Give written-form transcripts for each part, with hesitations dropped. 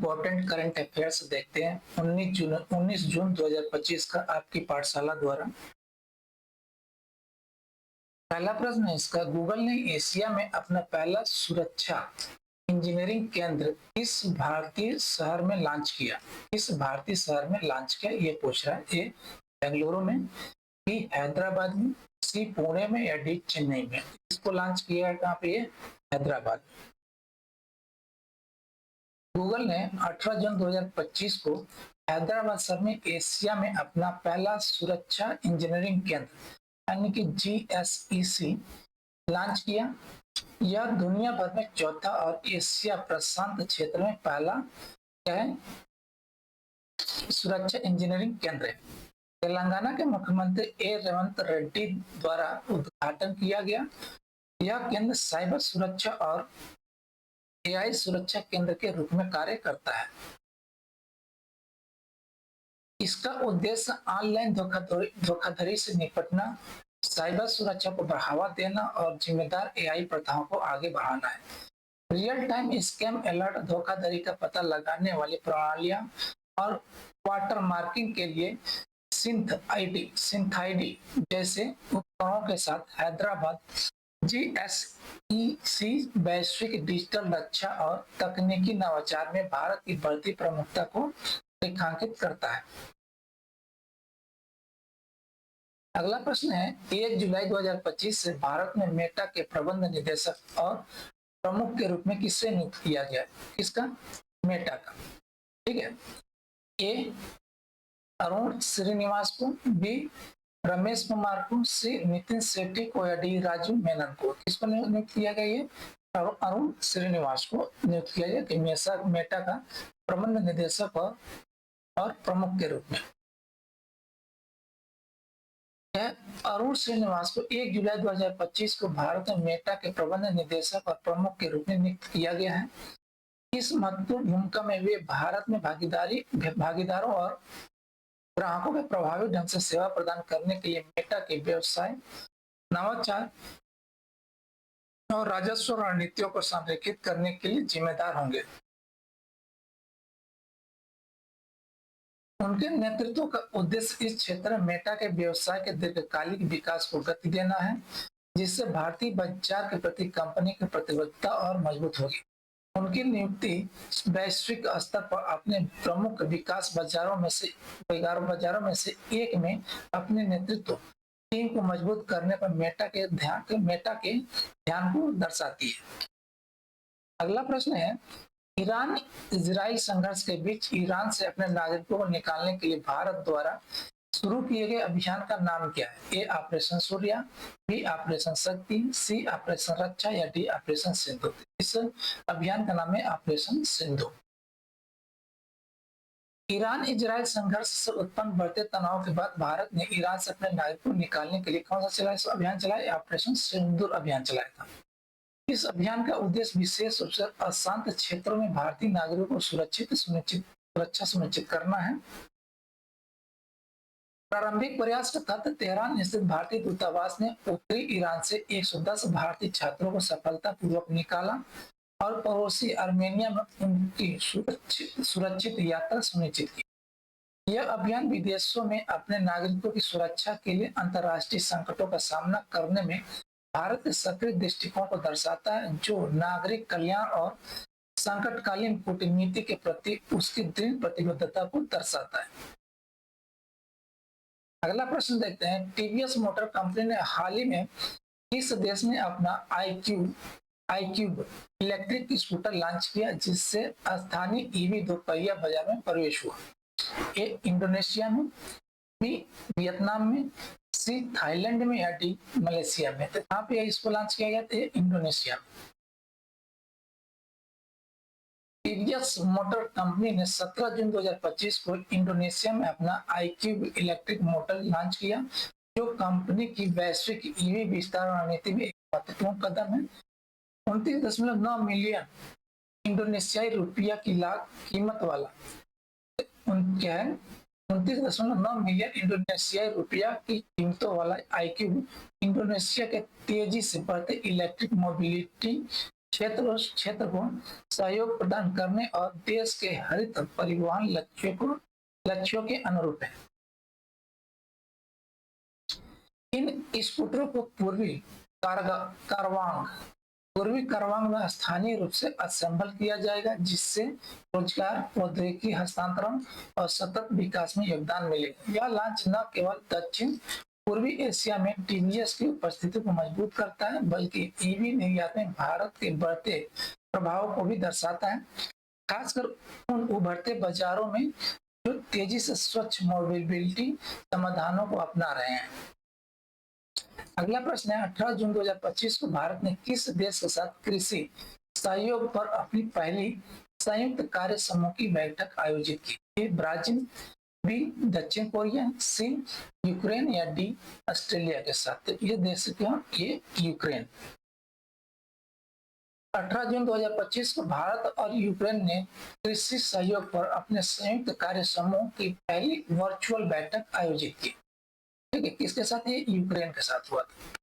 Important current affairs देखते हैं 19 जून 2025 का आपकी पाठशाला द्वारा। पहला प्रश्न है इसका, गूगल ने एशिया में अपना पहला सुरक्षा इंजीनियरिंग केंद्र किस भारतीय शहर में लॉन्च किया? किस भारतीय शहर में लॉन्च किया ये पूछ रहा है। ए बेंगलुरु में, बी हैदराबाद में, सी पुणे में या डी चेन्नई में। इसको लॉन्च किया है कहाँ पे? ये हैदराबाद। गूगल ने 18 जून 2025 को हैदराबाद शहर में एशिया में अपना पहला सुरक्षा इंजीनियरिंग केंद्र यानी कि GSEC लॉन्च किया। यह दुनिया भर में चौथा और एशिया प्रशांत क्षेत्र में पहला क्या है? सुरक्षा इंजीनियरिंग केंद्र है। तेलंगाना के मुख्यमंत्री ए रेवंत रेड्डी द्वारा उद्घाटन किया गया। यह केंद्र साइबर सुरक्षा और AI सुरक्षा केंद्र के रूप में कार्य करता है। इसका उद्देश्य ऑनलाइन धोखाधड़ी से निपटना, साइबर सुरक्षा को बढ़ावा देना और जिम्मेदार AI प्रथाओं को आगे बढ़ाना है। रियल टाइम स्कैम अलर्ट, धोखाधड़ी का पता लगाने वाली प्रणालियां और वाटर मार्किंग के लिए सिंथ आईडी जैसे उपकरणों के साथ हैदराबाद GSEC वैश्विक डिजिटल रक्षा और तकनीकी नवाचार में भारत की बढ़ती प्रमुखता को रेखांकित करता है। अगला प्रश्न है, 1 जुलाई 2025 से भारत में मेटा के प्रबंध निदेशक और प्रमुख के रूप में किससे नियुक्त किया गया? किसका? मेटा का। ठीक है। ए अरुण श्रीनिवास को, बी रमेश कुमार को, सी नितिन शेट्टी को या डी राजू मेनन को। किसको नियुक्त किया गया? ये अरुण श्रीनिवास को नियुक्त किया गया कि मेटा का प्रबंध निदेशक और प्रमुख के रूप में। अरुण श्रीनिवास को 1 जुलाई 2025 को भारत में मेटा के प्रबंध निदेशक और प्रमुख के रूप में नियुक्त किया गया है। इस महत्वपूर्ण भूमिका में वे भारत में भागीदारों और ग्राहकों के प्रभावी ढंग से सेवा प्रदान करने के लिए मेटा के व्यवसाय, नवाचार और राजस्व रणनीतियों को संरेखित करने के लिए जिम्मेदार होंगे। उनके नेतृत्व का उद्देश्य इस क्षेत्र में मेटा के व्यवसाय के दीर्घकालिक विकास को गति देना है, जिससे भारतीय बाजार के प्रति कंपनी की प्रतिबद्धता और मजबूत होगी। उनकी नियुक्ति वैश्विक स्तर पर अपने प्रमुख विकास बाजारों में से एक में अपने नेतृत्व टीम को मजबूत करने पर मेटा के ध्यान को दर्शाती है। अगला प्रश्न है, ईरान इजराइल संघर्ष के बीच ईरान से अपने नागरिकों को निकालने के लिए भारत द्वारा शुरू किए गए अभियान का नाम क्या है? ए ऑपरेशन सूर्या, बी ऑपरेशन शक्ति, सी ऑपरेशन रक्षा या डी ऑपरेशन सिंधु। इस अभियान का नाम है ऑपरेशन सिंधु। ईरान इजराइल संघर्ष से उत्पन्न बढ़ते तनाव के बाद भारत ने ईरान से अपने नागरिकों को निकालने के लिए कौन सा अभियान चलाया? ऑपरेशन सिंदूर अभियान चलाया था। इस अभियान का उद्देश्य विशेष रूप से अशांत क्षेत्रों में भारतीय नागरिकों को सुरक्षा सुनिश्चित करना है। प्रारंभिक प्रयास का तहत तेहरान स्थित भारतीय दूतावास ने उत्तरी ईरान से 110 भारतीय छात्रों को सफलतापूर्वक निकाला और पड़ोसी आर्मेनिया में उनकी सुरक्षित यात्रा सुनिश्चित की। यह अभियान विदेशों में अपने नागरिकों की सुरक्षा के लिए अंतर्राष्ट्रीय संकटों का सामना करने में भारत के सक्रिय दृष्टिकोण को दर्शाता है, जो नागरिक कल्याण और संकटकालीन कूटनीति के प्रति उसकी दृढ़ प्रतिबद्धता को दर्शाता है। अगला प्रश्न देखते हैं, टीवीएस मोटर कंपनी ने हाल ही में किस देश में अपना iQube इलेक्ट्रिक स्कूटर लॉन्च किया, जिससे स्थानीय ईवी दोपहिया बाजार में प्रवेश हुआ? ए इंडोनेशिया में, बी वियतनाम में, सी थाईलैंड में या डी मलेशिया में। तो कहाँ पे इसको लॉन्च किया गया था? इंडोनेशिया में। टीवीएस मोटर कंपनी ने 17 जून 2025 को इंडोनेशिया में अपना iQube इलेक्ट्रिक मोटर लॉन्च किया, जो कंपनी की वैश्विक ईवी विस्तार रणनीति में एक महत्वपूर्ण कदम है। 29.9 मिलियन इंडोनेशियाई रुपया की कीमत वाला 29.9 मिलियन इंडोनेशियाई रुपया की कीमतों वाला iQube इंडोनेशिया के तेजी से बढ़ते इलेक्ट्रिक मोबिलिटी क्षेत्र को सहयोग प्रदान करने और देश के हरित परिवहन लक्ष्यों के अनुरूप है। इन स्कूटरों को पूर्वी कारवांग में स्थानीय रूप से असेंबल किया जाएगा, जिससे रोजगार, प्रौद्योगिकी हस्तांतरण और सतत विकास में योगदान मिलेगा। यह लॉन्च न केवल दक्षिण पूर्वी एशिया में टीवीएस की उपस्थिति को मजबूत करता है, बल्कि ईवी निर्यात में भारत के बढ़ते प्रभाव को भी दर्शाता है, खासकर उन उभरते बाजारों में जो तेजी से स्वच्छ मोबिलिटी समाधानों को अपना रहे हैं। अगला प्रश्न है, 18 जून 2025 को भारत ने किस देश के साथ कृषि सहयोग पर अपनी पहली संयुक्त कार्य समूह की बैठक आयोजित की? ए ब्राजील, बी दक्षिण कोरिया, सी यूक्रेन या डी ऑस्ट्रेलिया के साथ? तो ये देश क्या? ये यूक्रेन। 18 जून 2025 को भारत और यूक्रेन ने कृषि सहयोग पर अपने संयुक्त कार्य समूह की पहली वर्चुअल बैठक आयोजित की। ठीक है, किसके साथ? ये यूक्रेन के साथ हुआ था।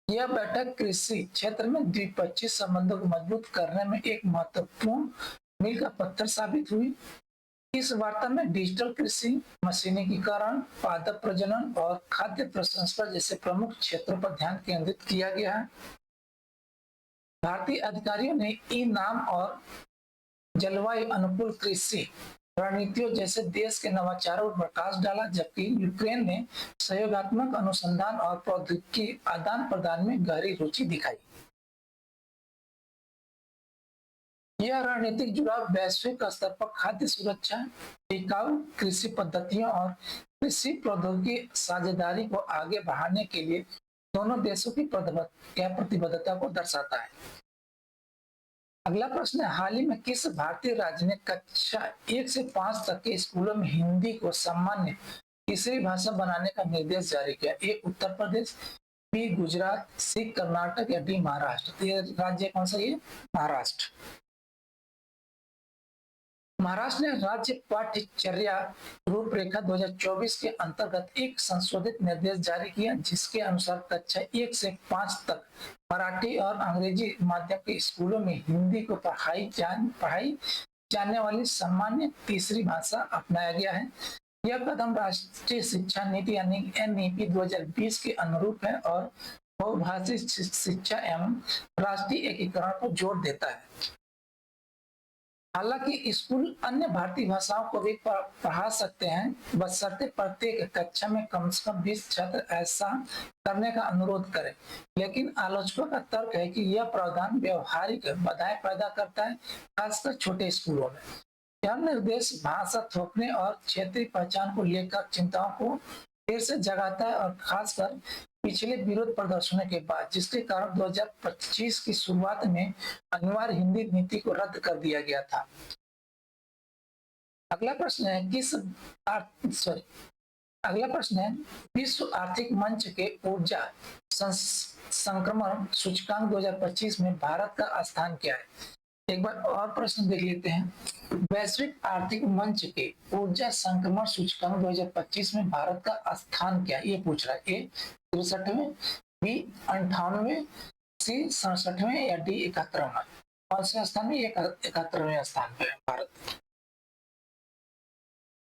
यह बैठक कृषि क्षेत्र में द्विपक्षीय संबंधों को मजबूत करने में एक महत्वपूर्ण मील का पत्थर साबित हुई। इस वार्ता में डिजिटल कृषि, मशीनीकरण, पादप प्रजनन और खाद्य प्रसंस्करण जैसे प्रमुख क्षेत्रों पर ध्यान केंद्रित किया गया है। भारतीय अधिकारियों ने ई नाम और जलवायु अनुकूल कृषि रणनीतियों जैसे देश के नवाचारों पर प्रकाश डाला, जबकि यूक्रेन ने सहयोगात्मक अनुसंधान और प्रौद्योगिकी आदान प्रदान में गहरी रुचि दिखाई। यह रणनीतिक जुड़ाव वैश्विक स्तर पर खाद्य सुरक्षा, टिकाऊ कृषि पद्धतियों और कृषि प्रौद्योगिकी साझेदारी को आगे बढ़ाने के लिए दोनों देशों की प्रतिबद्धता को दर्शाता है। अगला प्रश्न है, हाल ही में किस भारतीय राज्य ने कक्षा 1 से 5 तक के स्कूलों में हिंदी को सामान्य तीसरी भाषा बनाने का निर्देश जारी किया? ए उत्तर प्रदेश, बी गुजरात, सी कर्नाटक या डी महाराष्ट्र? ये राज्य कौन सा? ये महाराष्ट्र। महाराष्ट्र ने राज्य पाठ्यचर्या रूपरेखा 2024 के अंतर्गत एक संशोधित निर्देश जारी किया, जिसके अनुसार कक्षा 1 से 5 तक मराठी और अंग्रेजी माध्यम के स्कूलों में हिंदी को पढ़ाई जाने वाली सामान्य तीसरी भाषा अपनाया गया है। यह कदम राष्ट्रीय शिक्षा नीति यानी NEP 2020 के अनुरूप है और बहुभाषी शिक्षा एवं राष्ट्रीय एकीकरण को जोर देता है। हालांकि स्कूल अन्य भारतीय भाषाओं को भी पढ़ा सकते हैं, बशर्ते प्रत्येक कक्षा में कम से कम 20 छात्र ऐसा करने का अनुरोध करें। लेकिन आलोचकों का तर्क है कि यह प्रावधान व्यवहारिक बाधाएं पैदा करता है, खासकर छोटे स्कूलों में। यह निर्देश भाषा थोपने और क्षेत्रीय पहचान को लेकर चिंताओं को फिर से जगाता है, और खासकर पिछले विरोध प्रदर्शनों के बाद, जिसके कारण 2025 की शुरुआत में अनिवार्य हिंदी नीति को रद्द कर दिया गया था। अगला प्रश्न है, विश्व आर्थिक मंच के ऊर्जा संक्रमण सूचकांक 2025 में भारत का स्थान क्या है? एक बार और प्रश्न देख लेते हैं। वैश्विक आर्थिक मंच के ऊर्जा संक्रमण सूचकांक 2025 में भारत का स्थान क्या है? ये पूछ रहा है। ए 63वें, बी 98वें, सी 67वें या डी 71वें? कौन से स्थान में? 71वें स्थान पे है भारत।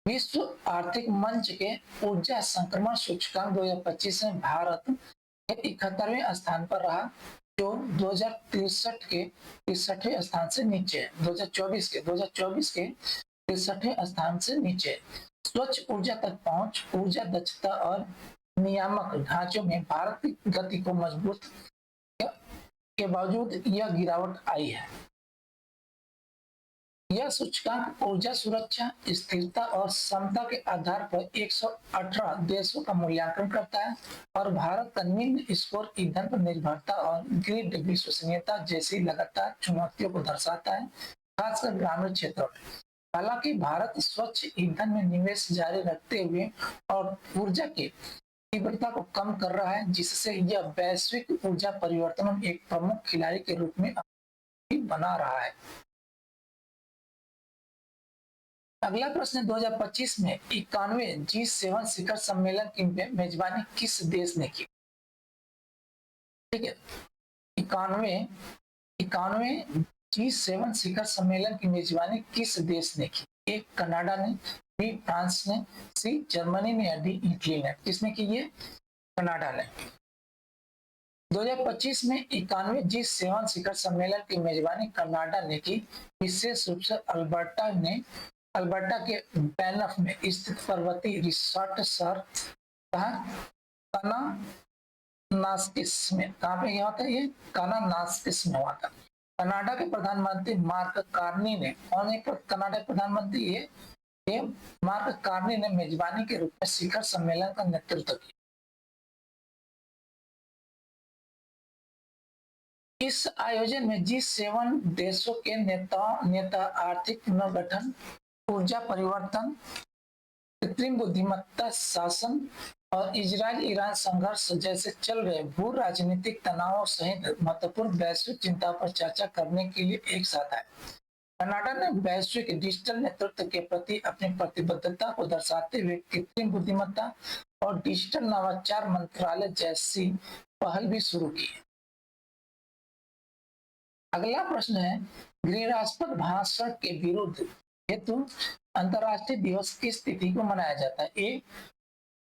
विश्व आर्थिक मंच के ऊर्जा संक्रमण सूचकांक 2025 में भारत 71वें स्थान पर रहा, जो 2063 के 63वें स्थान से नीचे है। 2024 के 63वें स्थान से नीचे। स्वच्छ ऊर्जा तक पहुंच, ऊर्जा दक्षता और नियामक ढांचों में भारत की गति को मजबूत के बावजूद यह गिरावट आई है। यह सूचकांक ऊर्जा सुरक्षा, स्थिरता और समता के आधार पर 118 देशों का मूल्यांकन करता है, और भारत का निम्न स्कोर ईंधन पर निर्भरता और ग्रिड विश्वसनीयता जैसी लगातार चुनौतियों को दर्शाता है, खासकर ग्रामीण क्षेत्रों में। हालांकि भारत स्वच्छ ईंधन में निवेश जारी रखते हुए और ऊर्जा की तीव्रता को कम कर रहा है, जिससे यह वैश्विक ऊर्जा परिवर्तन में एक प्रमुख खिलाड़ी के रूप में बना रहा है। अगला प्रश्न 2025 में 91वें G7 शिखर सम्मेलन की मेजबानी किस देश ने की? ठीक है, 91वें 91वें G7 शिखर सम्मेलन की मेजबानी किस देश ने की? ए कनाडा ने, बी फ्रांस ने, सी जर्मनी ने या डी इटली ने? किसने की? ये कनाडा ने। 2025 में 91वें G7 शिखर सम्मेलन की मेजबानी कनाडा ने की। विशेष रूप से अल्बर्टा के बैनफ में स्थित पर्वतीय रिसोर्ट शहर कानानास्किस में, कहाँ पे हुआ था ये? कानानास्किस में हुआ था। कनाडा के प्रधानमंत्री मार्क कार्नी ने, कौन है कनाडा के प्रधानमंत्री? ये मार्क कार्नी ने मेजबानी के रूप में शिखर सम्मेलन का नेतृत्व किया। इस आयोजन में G7 देशों के नेता आर्थिक पुनर्गठन, ऊर्जा परिवर्तन, कृत्रिम बुद्धिमत्ता, शासन और इजराइल ईरान संघर्ष जैसे चल रहे भू राजनीतिक तनावों सहित महत्वपूर्ण वैश्विक चिंता पर चर्चा करने के लिए एक साथ आए। कनाडा ने वैश्विक डिजिटल नेतृत्व के प्रति अपनी प्रतिबद्धता को दर्शाते हुए कृत्रिम बुद्धिमत्ता और डिजिटल नवाचार मंत्रालय जैसी पहल भी शुरू की। अगला प्रश्न है, घृणास्पद भाषण के विरुद्ध हेतु अंतर्राष्ट्रीय दिवस किस तिथि को मनाया जाता है? ए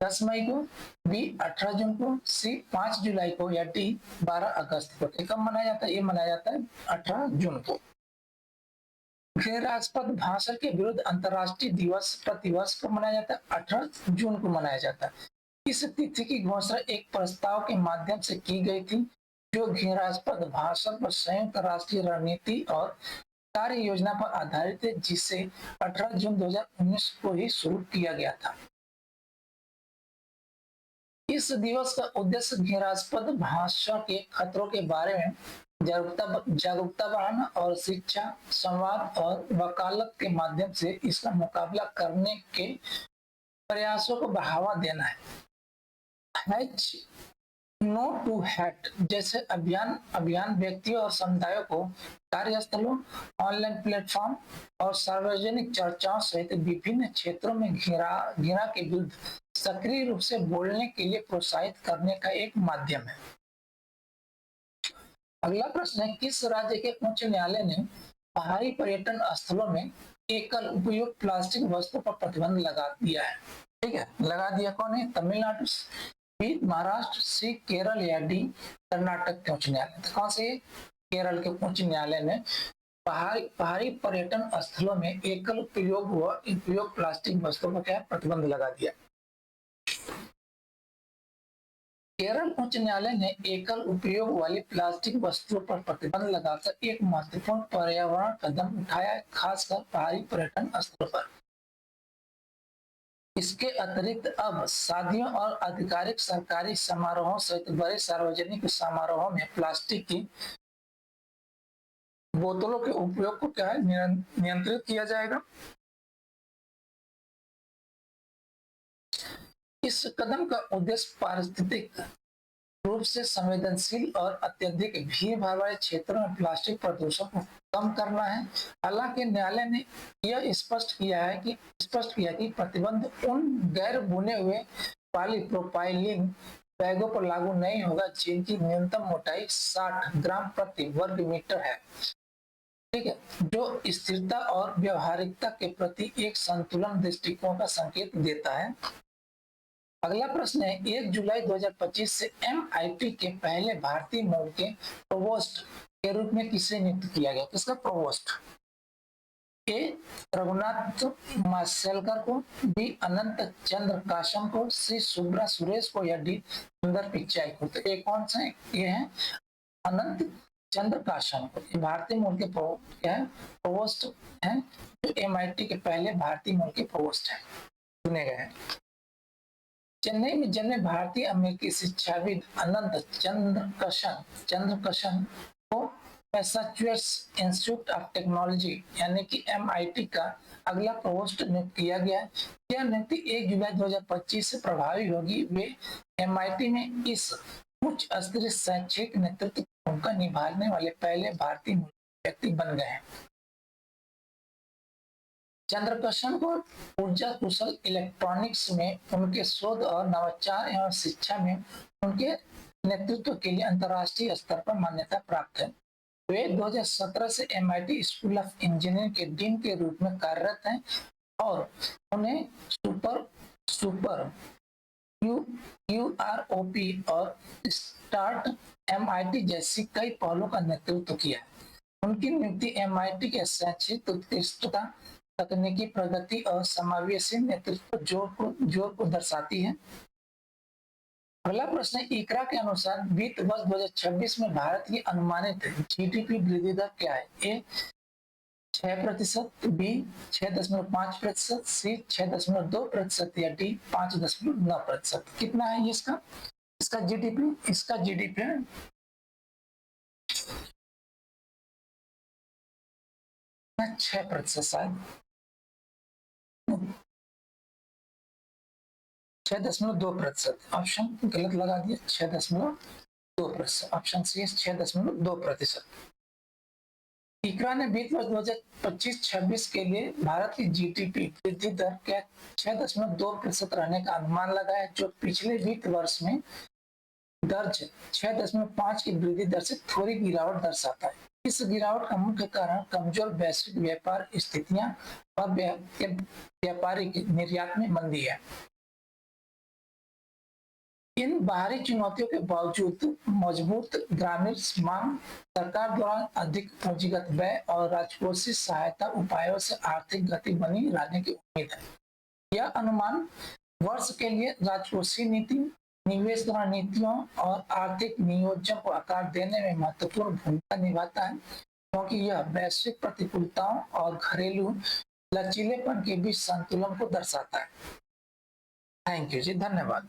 10 मई को, बी 18 जून को, सी 5 जुलाई को या डी 12 अगस्त को? कब मनाया जाता है? ये मनाया जाता है 18 जून को। घृणास्पद भाषण के विरुद्ध अंतर्राष्ट्रीय दिवस प्रतिवर्ष कब मनाया जाता है? 18 जून को मनाया जाता है। इस तिथि की घोषणा एक प्रस्ताव के माध्यम से की गई थी जो घृणास्पद भाषण पर संयुक्त राष्ट्रीय रणनीति और कार्य योजना पर आधारित है, जिसे 18 जून 2019 को ही शुरू किया गया था। इस दिवस का उद्देश्य घृणास्पद भाषण के खतरों के बारे में जागरूकता बढ़ाना और शिक्षा, संवाद और वकालत के माध्यम से इसका मुकाबला करने के प्रयासों को बढ़ावा देना है। नो टू हेट जैसे अभियान व्यक्तियों और समुदायों को कार्यस्थलों, ऑनलाइन प्लेटफॉर्म और सार्वजनिक चर्चाओं सहित विभिन्न क्षेत्रों में घृणा के विरुद्ध सक्रिय रूप से बोलने के लिए प्रोत्साहित करने का एक माध्यम है। अगला प्रश्न है, किस राज्य के उच्च न्यायालय ने पहाड़ी पर्यटन स्थलों में एकल उपयोग प्लास्टिक वस्तुओं पर प्रतिबंध लगा दिया है? ठीक है, लगा दिया कौन है? तमिलनाडु, बी महाराष्ट्र, सी केरल या डी कर्नाटक के उच्च न्यायालय? तो कौन से? केरल के उच्च न्यायालय ने पहाड़ी पर्यटन स्थलों में एकल उपयोग प्लास्टिक वस्तुओं पर क्या प्रतिबंध लगा दिया। केरल उच्च न्यायालय ने एकल उपयोग वाली प्लास्टिक वस्तुओं पर प्रतिबंध लगाकर एक महत्वपूर्ण पर्यावरण कदम उठाया है, खासकर पहाड़ी पर्यटन स्थलों पर। इसके अतिरिक्त अब शादियों और आधिकारिक सरकारी समारोहों सहित बड़े सार्वजनिक समारोहों में प्लास्टिक की बोतलों के उपयोग को क्या है? नियंत्रित किया जाएगा। इस कदम का उद्देश्य पारिस्थितिक रूप से संवेदनशील और अत्यधिक भीड़ भाड़ वाले क्षेत्रों में प्लास्टिक प्रदूषण को कम करना है। हालांकि न्यायालय ने यह स्पष्ट किया कि प्रतिबंध उन गैर बुने हुए पॉलीप्रोपाइलीन बैगों पर लागू नहीं होगा जिनकी न्यूनतम मोटाई 60 ग्राम प्रति वर्ग मीटर है। ठीक है, जो स्थिरता और व्यवहारिकता के प्रति एक संतुलन दृष्टिकोण का संकेत देता है। अगला प्रश्न है, 1 जुलाई 2025 से MIT के पहले भारतीय मूल के प्रोवोस्ट के रूप में किसे नियुक्त किया गया? किसका प्रोवोस्ट? ए रघुनाथ माशेलकर को, बी अनंत चंद्र काशम को, सी सुब्रा सुरेश को या डी सुंदर पिचाई को? तो ये कौन सा है? ये है अनंत चंद्र काशम को। ये भारतीय मूल के प्रोवोस्ट है, जो MIT के पहले भारतीय मूल के प्रोवोस्ट है, चुने गए हैं। चेन्नई में जन्मे भारतीय अमेरिकी शिक्षाविद अनंत चंद्रकशन को मैसाचुसेट्स इंस्टीट्यूट ऑफ टेक्नोलॉजी यानी कि MIT का अगला प्रोवोस्ट नियुक्त किया गया है। यह नियुक्ति 1 जुलाई 2025 से प्रभावी होगी। वे MIT में इस उच्च स्तरीय शैक्षिक नेतृत्व की भूमिका निभाने वाले पहले भारतीय व्यक्ति बन गए हैं। चंद्रकशन को ऊर्जा कुशल इलेक्ट्रॉनिक्स में उनके शोध और नवाचार एवं शिक्षा में उनके नेतृत्व के लिए अंतर्राष्ट्रीय स्तर पर मान्यता प्राप्त है। वे 2017 से MIT स्कूल ऑफ इंजीनियरिंग के डीन के रूप में कार्यरत हैं और उन्हें सुपर सुपर UROP और स्टार्ट MIT जैसी कई पहलों का नेतृत्व किया है। उनकी नियुक्ति MIT के शैक्षिक उत्कृष्टता, तकनीकी प्रगति और समावेशी नेतृत्व जोर को दर्शाती है। अगला प्रश्न, इकरा के अनुसार वित्त वर्ष 2026 में भारत की अनुमानित GDP वृद्धि दर क्या है? ए 6%, बी 6.5%, सी 6.2% या डी 5.9%। कितना है ये इसका जीडीपी है 6%, शायद 6.2%। ऑप्शन गलत लगा दिया, 6.2%। Option C 6.2%। इकरा ने वित्त वर्ष 2025-26 के लिए भारत की GDP वृद्धि दर के 6.2% रहने का अनुमान लगाया, जो पिछले वित्त वर्ष में दर्ज 6.5 की वृद्धि दर से थोड़ी गिरावट दर्शाता है। इस गिरावट का मुख्य कारण कमजोर वैश्विक व्यापार स्थितियां और व्यापारिक निर्यात में मंदी है। इन बाहरी चुनौतियों के बावजूद मजबूत ग्रामीण मांग, सरकार द्वारा अधिक पूंजीगत व्यय और राजकोषीय सहायता उपायों से आर्थिक गति बनी रहने की उम्मीद है। यह अनुमान वर्ष के लिए राजकोषीय नीति, निवेश रणनीतियों और आर्थिक नियोजन को आकार देने में महत्वपूर्ण भूमिका निभाता है, क्योंकि यह वैश्विक प्रतिकूलताओं और घरेलू लचीलेपन के बीच संतुलन को दर्शाता है। थैंक यू जी, धन्यवाद।